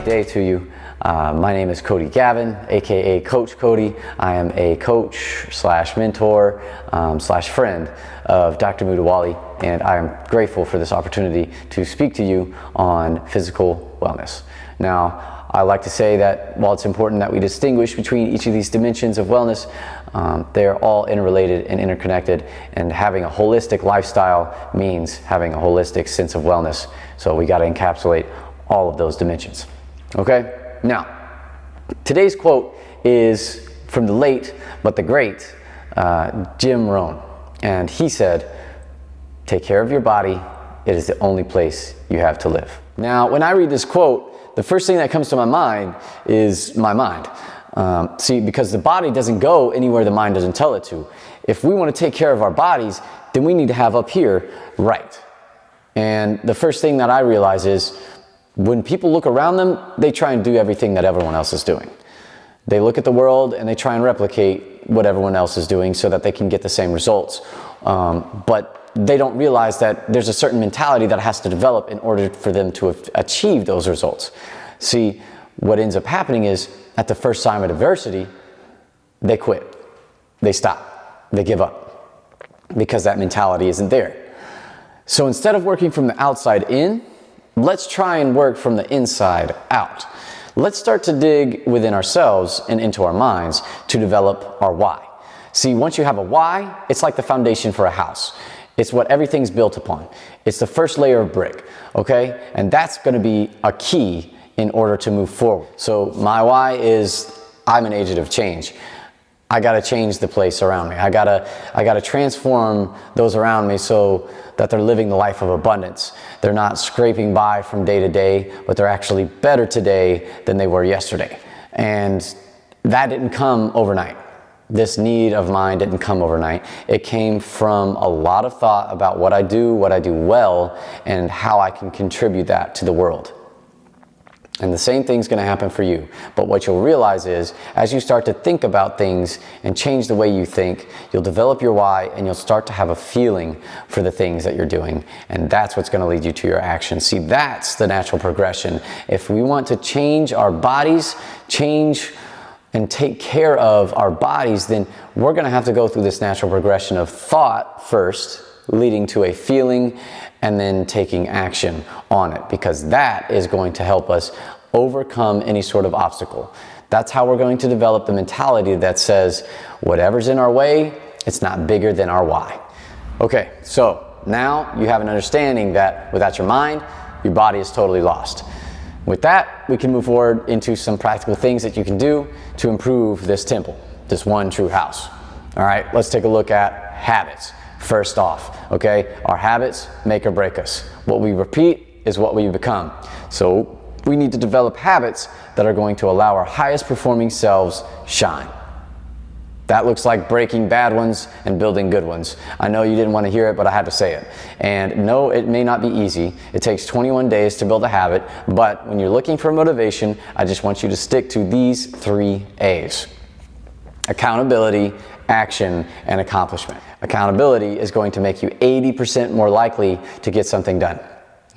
day to you. My name is Cody Gavan, aka Coach Cody. I am a coach slash mentor slash friend of Dr. Mutawalli, and I am grateful for this opportunity to speak to you on physical wellness. Now, I like to say that while it's important that we distinguish between each of these dimensions of wellness, they're all interrelated and interconnected, and having a holistic lifestyle means having a holistic sense of wellness. So we got to encapsulate all of those dimensions. Okay? Now, today's quote is from the late but the great Jim Rohn, and he said, "Take care of your body. It is the only place you have to live." Now, when I read this quote, the first thing that comes to my mind is my mind. See, because the body doesn't go anywhere the mind doesn't tell it to. If we want to take care of our bodies, then we need to have up here right. And the first thing that I realize is when people look around them, they try and do everything that everyone else is doing. They look at the world and they try and replicate what everyone else is doing so that they can get the same results. But they don't realize that there's a certain mentality that has to develop in order for them to achieve those results. See, what ends up happening is at the first sign of adversity, they quit, they stop, they give up because that mentality isn't there. So instead of working from the outside in, let's try and work from the inside out. Let's start to dig within ourselves and into our minds to develop our why. See, once you have a why, it's like the foundation for a house. It's what everything's built upon. It's the first layer of brick, okay? And that's gonna be a key in order to move forward. So my why is I'm an agent of change. I gotta change the place around me. I gotta transform those around me so that they're living the life of abundance. They're not scraping by from day to day, but they're actually better today than they were yesterday. And that didn't come overnight. This need of mine didn't come overnight. It came from a lot of thought about what I do well, and how I can contribute that to the world. And the same thing's going to happen for you. But what you'll realize is, as you start to think about things and change the way you think, you'll develop your why and you'll start to have a feeling for the things that you're doing. And that's what's going to lead you to your action. See, that's the natural progression. If we want to change our bodies, change and take care of our bodies, then we're going to have to go through this natural progression of thought first, leading to a feeling, and then taking action on it, because that is going to help us overcome any sort of obstacle. That's how we're going to develop the mentality that says whatever's in our way, it's not bigger than our why. Okay, so now you have an understanding that without your mind, your body is totally lost. With that, we can move forward into some practical things that you can do to improve this temple, this one true house. All right, let's take a look at habits. First off, okay, our habits make or break us. What we repeat is what we become. So we need to develop habits that are going to allow our highest performing selves shine. That looks like breaking bad ones and building good ones. I know you didn't want to hear it, but I had to say it. And no, it may not be easy. It takes 21 days to build a habit, but when you're looking for motivation, I just want you to stick to these 3 A's. Accountability, action, and accomplishment. Accountability is going to make you 80% more likely to get something done.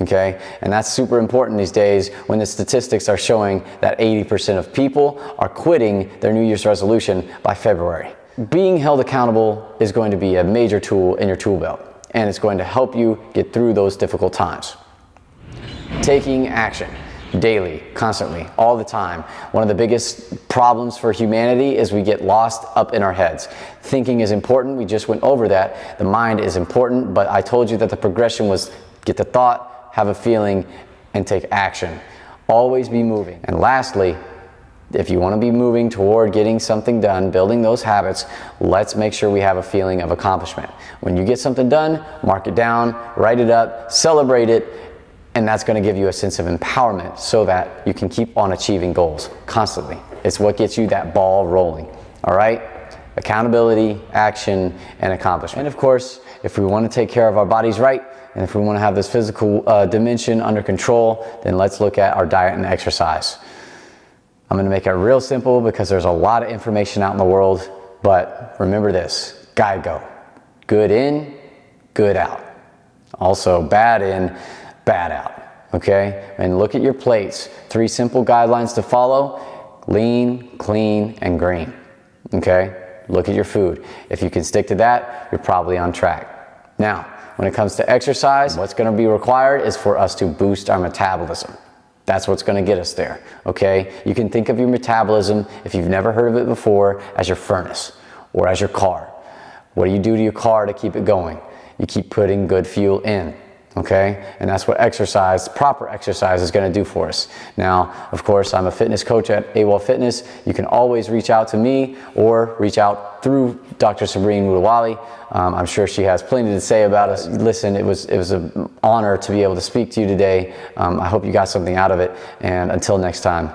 Okay? And that's super important these days when the statistics are showing that 80% of people are quitting their New Year's resolution by February. Being held accountable is going to be a major tool in your tool belt, and it's going to help you get through those difficult times. Taking action. Daily, constantly, all the time. One of the biggest problems for humanity is we get lost up in our heads. Thinking is important. We just went over that. The mind is important, but I told you that the progression was get the thought, have a feeling, and take action. Always be moving. And lastly, if you want to be moving toward getting something done, building those habits, let's make sure we have a feeling of accomplishment. When you get something done, mark it down, write it up, celebrate it, and that's going to give you a sense of empowerment so that you can keep on achieving goals constantly. It's what gets you that ball rolling. All right? Accountability, action, and accomplishment. And of course, if we want to take care of our bodies right, and if we want to have this physical dimension under control, then let's look at our diet and exercise. I'm going to make it real simple because there's a lot of information out in the world, but remember this, gotta go. Good in, good out. Also bad in, bad out. okay? And look at your plates. 3 simple guidelines to follow: lean, clean, and green, okay? Look at your food. If you can stick to that, you're probably on track. Now, when it comes to exercise, what's gonna be required is for us to boost our metabolism. That's what's gonna get us there, okay? You can think of your metabolism, if you've never heard of it before, as your furnace or as your car. What do you do to your car to keep it going? You keep putting good fuel in, okay? And that's what exercise, proper exercise, is gonna do for us. Now, of course, I'm a fitness coach at AWOL Fitness. You can always reach out to me or reach out through Dr. Sabrine Mutawali. I'm sure she has plenty to say about us. Listen, it was an honor to be able to speak to you today. I hope you got something out of it. And until next time,